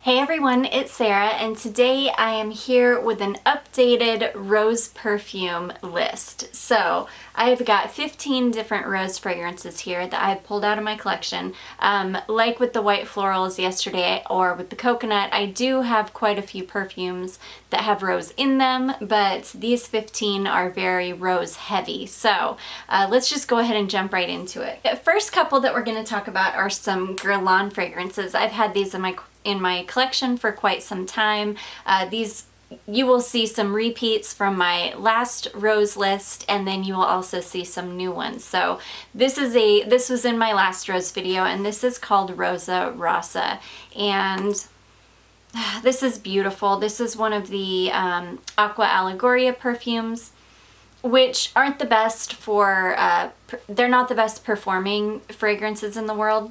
Hey everyone, it's Sarah, and today I am here with an updated rose perfume list. So I've got 15 different rose fragrances here that I've pulled out of my collection. Like with the white florals yesterday or with the coconut, I do have quite a few perfumes that have rose in them, but these 15 are very rose heavy. So let's just go ahead and jump right into it. The first couple that we're going to talk about are some Guerlain fragrances. I've had these in my collection for quite some time. You will see some repeats from my last rose list, and then you will also see some new ones. So this was in my last rose video, and this is called Rossa, and this is beautiful. This is one of the Aqua Allegoria perfumes, which aren't the best for, they're not the best performing fragrances in the world.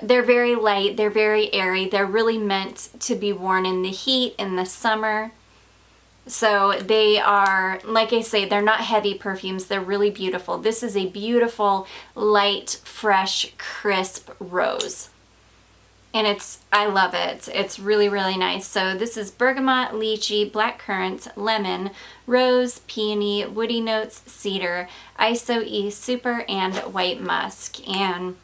They're very light, they're very airy, they're really meant to be worn in the heat, in the summer. So they are, like I say, they're not heavy perfumes, they're really beautiful. This is a beautiful, light, fresh, crisp rose. And I love it. It's really, really nice. So this is bergamot, lychee, blackcurrant, lemon, rose, peony, woody notes, cedar, ISO-E super, and white musk. And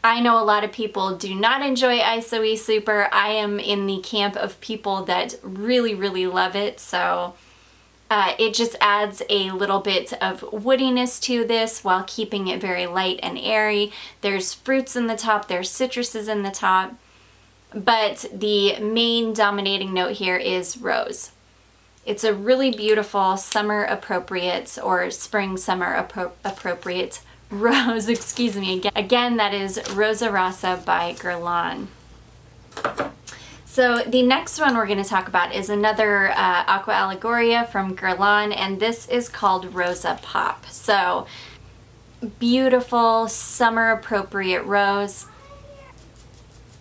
I know a lot of people do not enjoy ISO-E Super. I am in the camp of people that really, really love it. So it just adds a little bit of woodiness to this while keeping it very light and airy. There's fruits in the top, there's citruses in the top, but the main dominating note here is rose. It's a really beautiful summer appropriate or spring summer appropriate rose, excuse me. Again, that is Rossa by Guerlain. So the next one we're going to talk about is another Aqua Allegoria from Guerlain, and this is called Rosa Pop. So beautiful summer appropriate rose.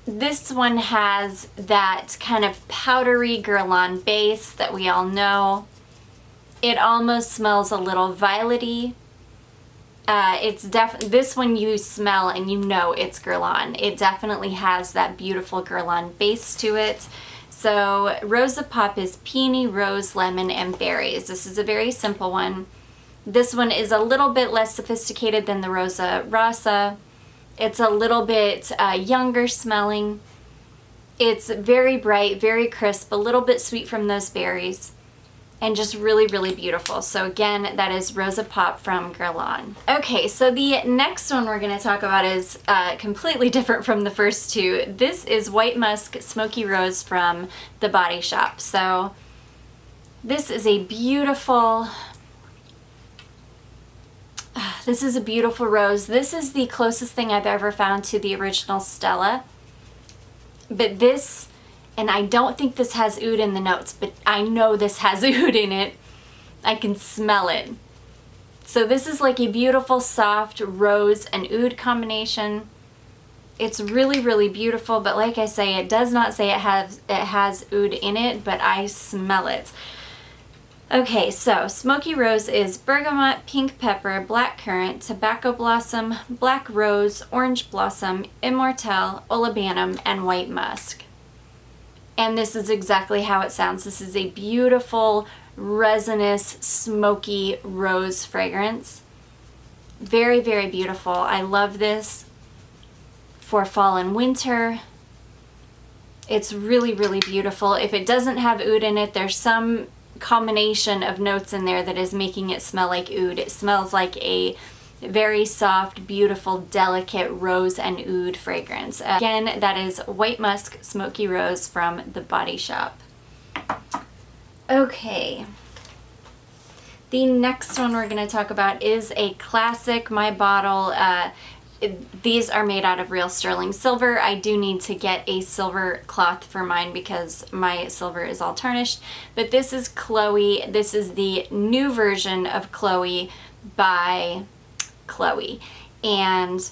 This one has that kind of powdery Guerlain base that we all know. It almost smells a little violety. This one you smell and you know it's Guerlain. It definitely has that beautiful Guerlain base to it. So Rosa Pop is peony, rose, lemon, and berries. This is a very simple one. This one is a little bit less sophisticated than the Rossa. It's a little bit younger smelling. It's very bright, very crisp, a little bit sweet from those berries. And just really, really beautiful. So again, that is Rosa Pop from Guerlain. Okay, so the next one we're going to talk about is completely different from the first two. This is White Musk Smoky Rose from The Body Shop. So this is a beautiful rose. This is the closest thing I've ever found to the original Stella. But this, and I don't think this has oud in the notes, but I know this has oud in it. I can smell it. So this is like a beautiful soft rose and oud combination. It's really, really beautiful, but like I say, it does not say it has oud in it, but I smell it. Okay, so Smoky Rose is bergamot, pink pepper, blackcurrant, tobacco blossom, black rose, orange blossom, immortelle, olibanum, and white musk. And this is exactly how it sounds. This is a beautiful, resinous, smoky rose fragrance. Very, very beautiful. I love this for fall and winter. It's really, really beautiful. If it doesn't have oud in it, there's some combination of notes in there that is making it smell like oud. It smells like a very soft, beautiful, delicate rose and oud fragrance. Again, that is White Musk Smoky Rose from The Body Shop. Okay. The next one we're going to talk about is a classic, my bottle. These are made out of real sterling silver. I do need to get a silver cloth for mine because my silver is all tarnished. But this is Chloe. This is the new version of Chloe by Chloe, and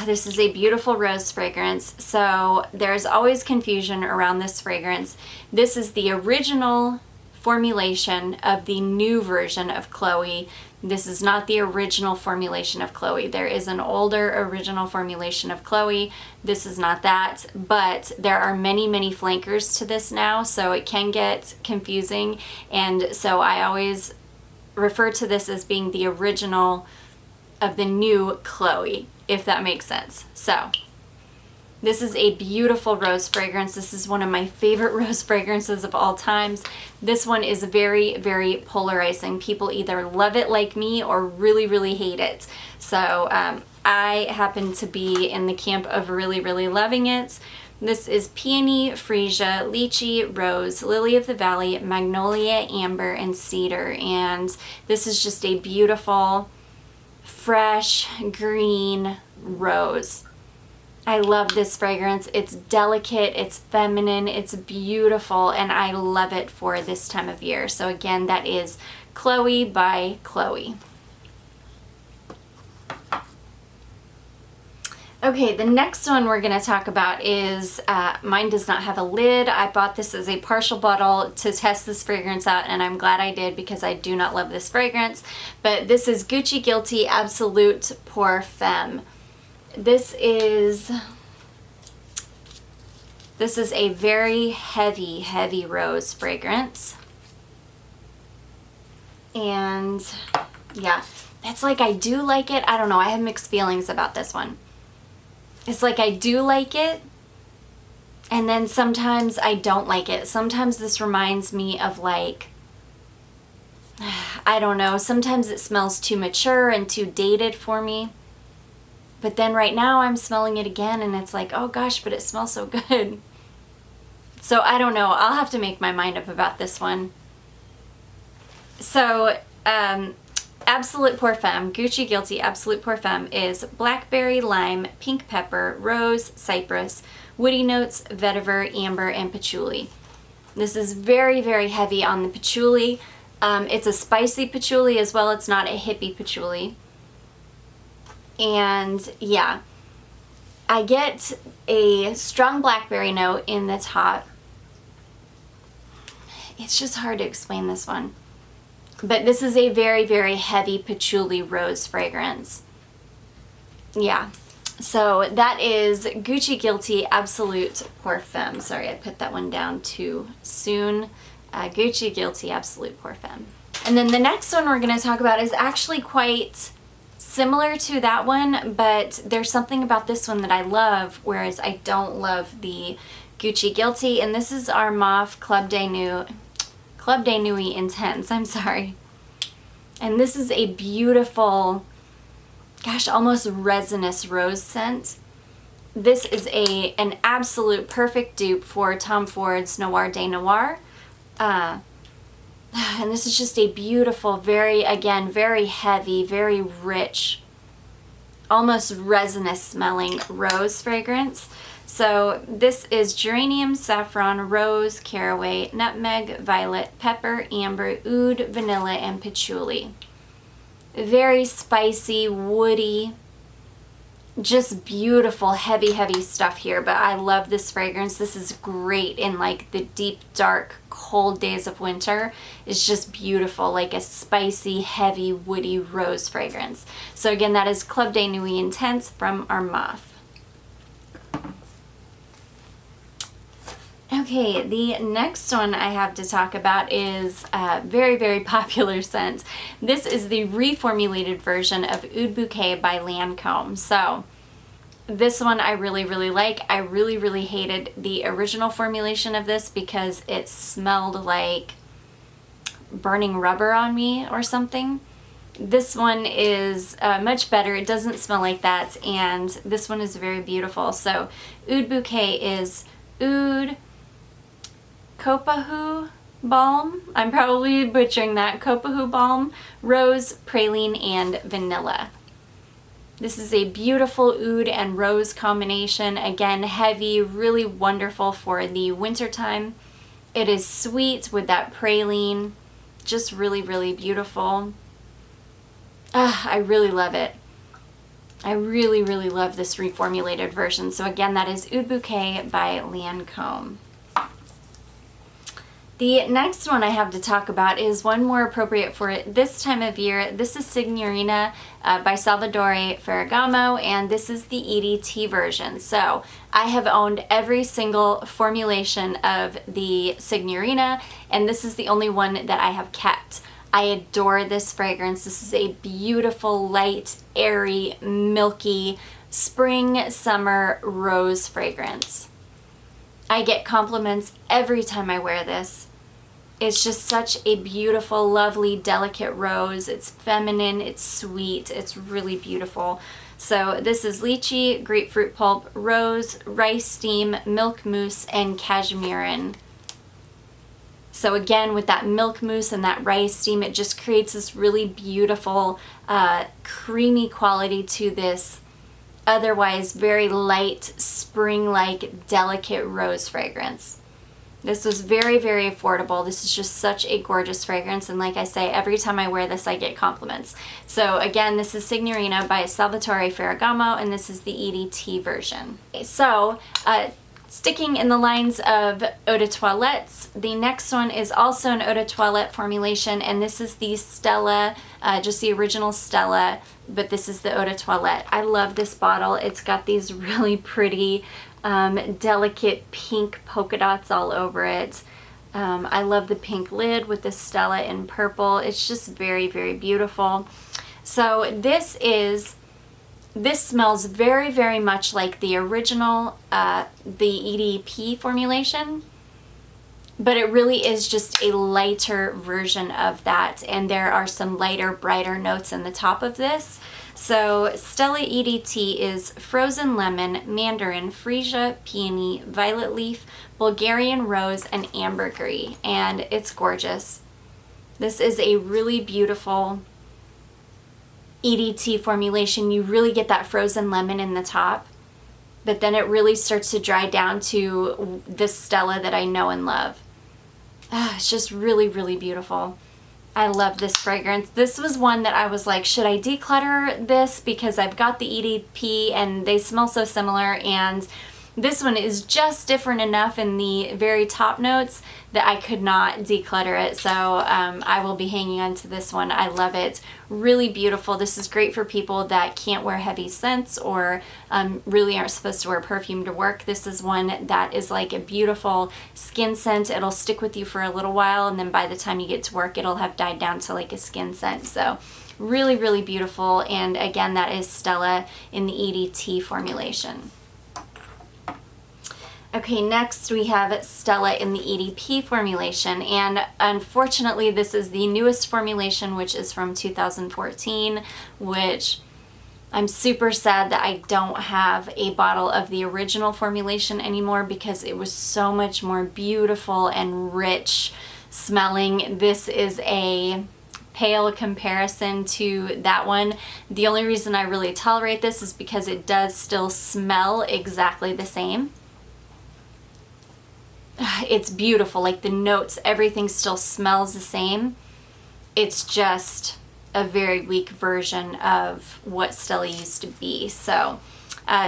this is a beautiful rose fragrance. So there's always confusion around this fragrance. This is the original formulation of the new version of Chloe. This is not the original formulation of Chloe. There is an older original formulation of Chloe. This is not that, but there are many, many flankers to this now, so it can get confusing. And so I always refer to this as being the original of the new Chloe, if that makes sense. So this is a beautiful rose fragrance. This is one of my favorite rose fragrances of all times. This one is very, very polarizing. People either love it like me or really, really hate it. So I happen to be in the camp of really, really loving it. This is Peony, Freesia, Lychee, Rose, Lily of the Valley, Magnolia, Amber, and Cedar. And this is just a beautiful, fresh, green rose. I love this fragrance. It's delicate, it's feminine, it's beautiful, and I love it for this time of year. So again, that is Chloe by Chloe. Okay, the next one we're going to talk about is, mine does not have a lid. I bought this as a partial bottle to test this fragrance out, and I'm glad I did because I do not love this fragrance. But this is Gucci Guilty Absolute Pour Femme. This is a very heavy, heavy rose fragrance. And yeah, it's like I do like it. I don't know. I have mixed feelings about this one. It's like I do like it, and then sometimes I don't like it. Sometimes this reminds me of like, I don't know, sometimes it smells too mature and too dated for me. But then right now I'm smelling it again and it's like, oh gosh, but it smells so good. So I don't know. I'll have to make my mind up about this one. So Absolute Pour Femme, Gucci Guilty Absolute Pour Femme is blackberry, lime, pink pepper, rose, cypress, woody notes, vetiver, amber, and patchouli. This is very, very heavy on the patchouli. It's a spicy patchouli as well. It's not a hippie patchouli. And yeah, I get a strong blackberry note in the top. It's just hard to explain this one. But this is a very, very heavy patchouli rose fragrance. Yeah. So that is Gucci Guilty Absolute Pour Femme. Sorry, I put that one down too soon. Gucci Guilty Absolute Pour Femme. And then the next one we're going to talk about is actually quite similar to that one, but there's something about this one that I love, whereas I don't love the Gucci Guilty. And this is Armaf Club de Nuit Intense. I'm sorry. And this is a beautiful, gosh, almost resinous rose scent. This is an absolute perfect dupe for Tom Ford's Noir de Noir. And this is just a beautiful, very, again, very heavy, very rich, almost resinous smelling rose fragrance. So this is geranium, saffron, rose, caraway, nutmeg, violet, pepper, amber, oud, vanilla, and patchouli. Very spicy, woody, just beautiful, heavy, heavy stuff here. But I love this fragrance. This is great in like the deep, dark, cold days of winter. It's just beautiful, like a spicy, heavy, woody rose fragrance. So again, that is Club de Nuit Intense from Armaf. Okay, the next one I have to talk about is a very, very popular scent. This is the reformulated version of Oud Bouquet by Lancome. So this one I really, really like. I really, really hated the original formulation of this because it smelled like burning rubber on me or something. This one is much better. It doesn't smell like that, and this one is very beautiful. So Oud Bouquet is oud, Copahue balm, I'm probably butchering that, Copahue balm, rose, praline, and vanilla. This is a beautiful oud and rose combination. Again, heavy, really wonderful for the winter time. It is sweet with that praline, just really, really beautiful. I really love it. I really, really love this reformulated version. So again, that is Oud Bouquet by Lancome. The next one I have to talk about is one more appropriate for this time of year. This is Signorina by Salvatore Ferragamo, and this is the EDT version. So I have owned every single formulation of the Signorina, and this is the only one that I have kept. I adore this fragrance. This is a beautiful, light, airy, milky, spring, summer rose fragrance. I get compliments every time I wear this. It's just such a beautiful, lovely, delicate rose. It's feminine, it's sweet, it's really beautiful. So this is lychee, grapefruit pulp, rose, rice steam, milk mousse, and cashmerean. So again, with that milk mousse and that rice steam, it just creates this really beautiful, creamy quality to this otherwise very light, spring-like, delicate rose fragrance. This was very, very affordable. This is just such a gorgeous fragrance, and like I say, every time I wear this, I get compliments. So again, this is Signorina by Salvatore Ferragamo, and this is the EDT version. So, sticking in the lines of eau de toilettes, the next one is also an eau de toilette formulation, and this is the Stella, just the original Stella, but this is the eau de toilette. I love this bottle. It's got these really pretty delicate pink polka dots all over it. I love the pink lid with the Stella in purple. It's just very, very beautiful. So this smells very, very much like the original, the EDP formulation, but it really is just a lighter version of that, and there are some lighter, brighter notes in the top of this. So Stella EDT is frozen lemon, mandarin, freesia, peony, violet leaf, Bulgarian rose, and ambergris, and it's gorgeous. This is a really beautiful EDT formulation. You really get that frozen lemon in the top, but then it really starts to dry down to this Stella that I know and love. It's just really, really beautiful. I love this fragrance. This was one that I was like, should I declutter this because I've got the EDP and they smell so similar, and this one is just different enough in the very top notes that I could not declutter it. So I will be hanging on to this one. I love it. Really beautiful. This is great for people that can't wear heavy scents or really aren't supposed to wear perfume to work. This is one that is like a beautiful skin scent. It'll stick with you for a little while, and then by the time you get to work, it'll have died down to like a skin scent. So really, really beautiful. And again, that is Stella in the EDT formulation. Okay, next we have Stella in the EDP formulation, and unfortunately this is the newest formulation, which is from 2014, which I'm super sad that I don't have a bottle of the original formulation anymore because it was so much more beautiful and rich smelling. This is a pale comparison to that one. The only reason I really tolerate this is because it does still smell exactly the same. It's beautiful, like the notes, everything still smells the same. It's just a very weak version of what Stella used to be. So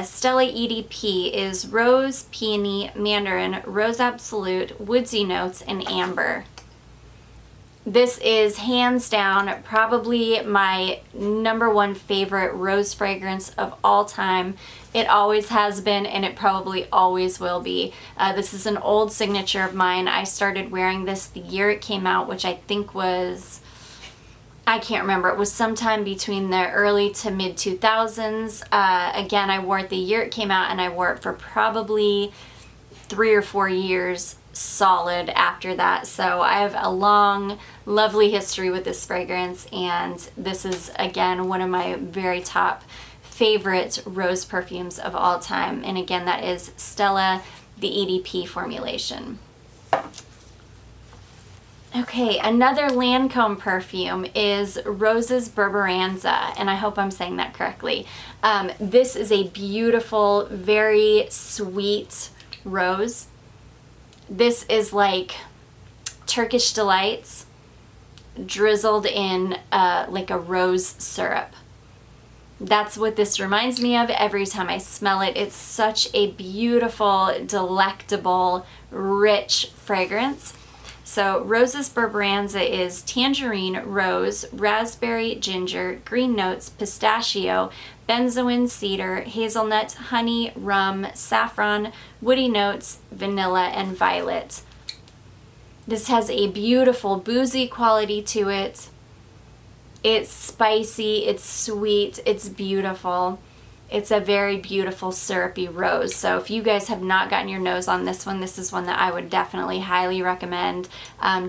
Stella EDP is rose, peony, mandarin, rose absolute, woodsy notes, and amber. This is hands down probably my #1 favorite rose fragrance of all time. It always has been, and it probably always will be. This is an old signature of mine. I started wearing this the year it came out, which I think was, I can't remember. It was sometime between the early to mid 2000s. Again, I wore it the year it came out, and I wore it for probably 3 or 4 years solid after that. So I have a long, lovely history with this fragrance, and this is again one of my very top favorite rose perfumes of all time. And again, that is Stella, the EDP formulation. Okay, another Lancome perfume is Rose's Berberanza, and I hope I'm saying that correctly. This is a beautiful, very sweet rose. This is like Turkish delights drizzled in like a rose syrup. That's what this reminds me of every time I smell it. It's such a beautiful, delectable, rich fragrance. So Rosa's Berberanza is tangerine, rose, raspberry, ginger, green notes, pistachio, benzoin, cedar, hazelnut, honey, rum, saffron, woody notes, vanilla, and violet. This has a beautiful boozy quality to it. It's spicy, it's sweet, it's beautiful. It's a very beautiful syrupy rose. So if you guys have not gotten your nose on this one, this is one that I would definitely highly recommend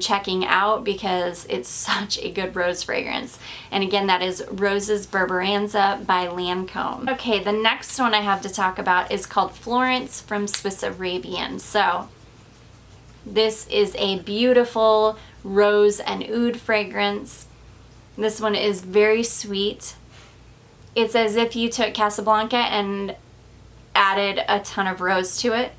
checking out because it's such a good rose fragrance. And again, that is Rosa's Berberanza by Lancome. Okay, the next one I have to talk about is called Florence from Swiss Arabian. So this is a beautiful rose and oud fragrance. This one is very sweet. It's as if you took Casablanca and added a ton of rose to it.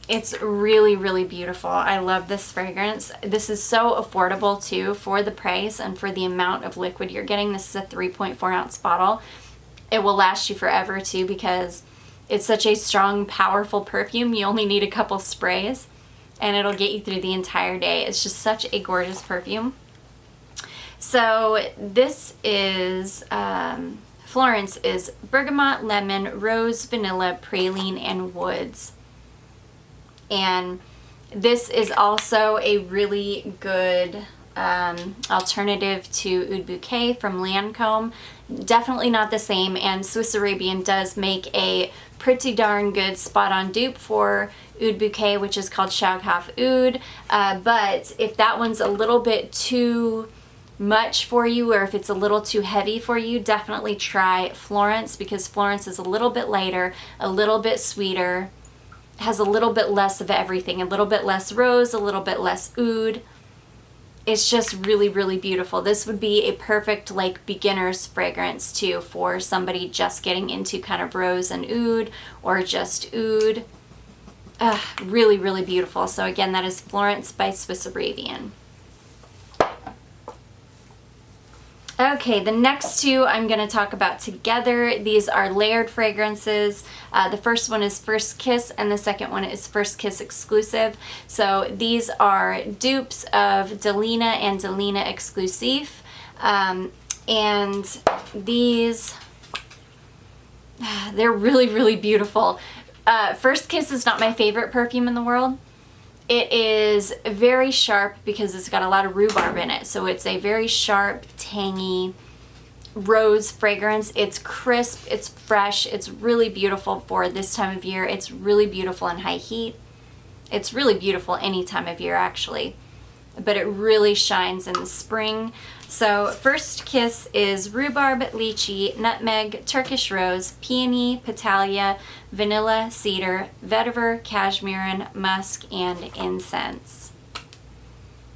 It's really, really beautiful. I love this fragrance. This is so affordable too for the price and for the amount of liquid you're getting. This is a 3.4 ounce bottle. It will last you forever too because it's such a strong, powerful perfume. You only need a couple sprays and it'll get you through the entire day. It's just such a gorgeous perfume. So this is... Florence is bergamot, lemon, rose, vanilla, praline, and woods. And this is also a really good alternative to Oud Bouquet from Lancome. Definitely not the same, and Swiss Arabian does make a pretty darn good spot-on dupe for Oud Bouquet, which is called Shaghaft Oud. But if that one's a little bit too much for you, or if it's a little too heavy for you, definitely try Florence because Florence is a little bit lighter, a little bit sweeter, has a little bit less of everything, a little bit less rose, a little bit less oud. It's just really, really beautiful. This would be a perfect like beginner's fragrance too for somebody just getting into kind of rose and oud or just oud. Really, really beautiful. So again, that is Florence by Swiss Arabian. Okay, the next two I'm going to talk about together. These are layered fragrances. The first one is First Kiss and the second one is First Kiss exclusive. So these are dupes of Delina and Delina Exclusive. And these, they're really, really beautiful. First Kiss is not my favorite perfume in the world. It is very sharp because it's got a lot of rhubarb in it. So it's a very sharp, tangy rose fragrance. It's crisp, it's fresh, it's really beautiful for this time of year. It's really beautiful in high heat. It's really beautiful any time of year actually. But it really shines in the spring. So First Kiss is rhubarb, lychee, nutmeg, Turkish rose, peony, petalia, vanilla, cedar, vetiver, cashmere, musk, and incense.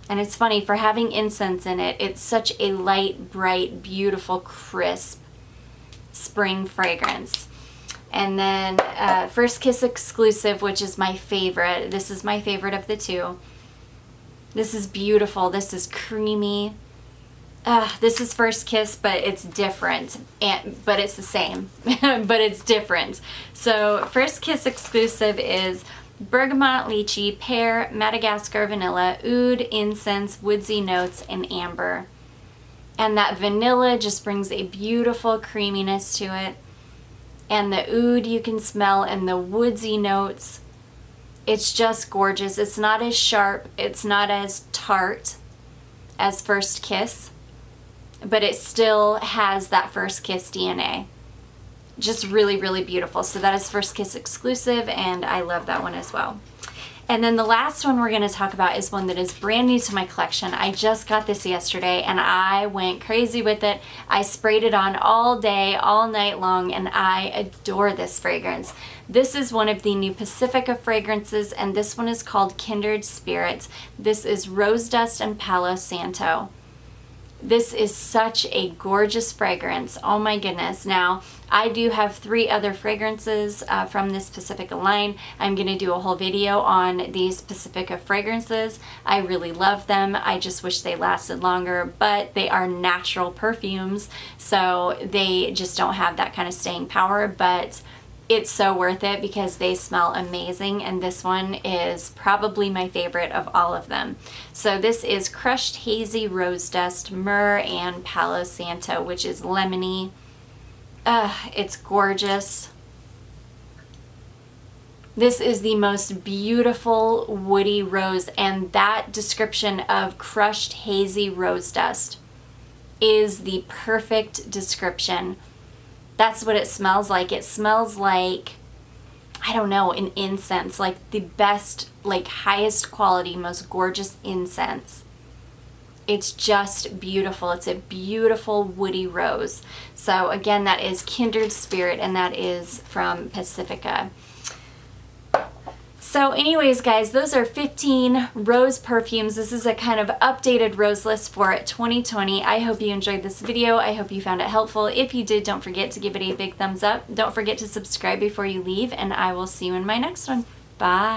And it's funny, for having incense in it, it's such a light, bright, beautiful, crisp spring fragrance. And then First Kiss exclusive, which is my favorite. This is my favorite of the two. This is beautiful. This is creamy. This is First Kiss, but it's different. But it's the same, but it's different. So First Kiss exclusive is bergamot, lychee, pear, Madagascar vanilla, oud, incense, woodsy notes, and amber. And that vanilla just brings a beautiful creaminess to it. And the oud you can smell, and the woodsy notes. It's just gorgeous. It's not as sharp, it's not as tart as First Kiss, but it still has that First Kiss DNA. Just really, really beautiful. So that is First Kiss exclusive, and I love that one as well. And then the last one we're going to talk about is one that is brand new to my collection. I just got this yesterday and I went crazy with it. I sprayed it on all day, all night long, and I adore this fragrance. This is one of the new Pacifica fragrances, and this one is called Kindred Spirit. This is Rose Dust and Palo Santo. This is such a gorgeous fragrance. Oh my goodness. Now, I do have 3 other fragrances from this Pacifica line. I'm going to do a whole video on these Pacifica fragrances. I really love them. I just wish they lasted longer, but they are natural perfumes, so they just don't have that kind of staying power, but it's so worth it because they smell amazing, and this one is probably my favorite of all of them. So this is Crushed Hazy Rose Dust, Myrrh, and Palo Santo, which is lemony. It's gorgeous. This is the most beautiful woody rose, and that description of crushed hazy rose dust is the perfect description. That's what it smells like. It smells like, I don't know, an incense, like the best, like highest quality, most gorgeous incense. It's just beautiful. It's a beautiful woody rose. So again, that is Kindred Spirit, and that is from Pacifica. So anyways, guys, those are 15 rose perfumes. This is a kind of updated rose list for 2020. I hope you enjoyed this video. I hope you found it helpful. If you did, don't forget to give it a big thumbs up. Don't forget to subscribe before you leave, and I will see you in my next one. Bye.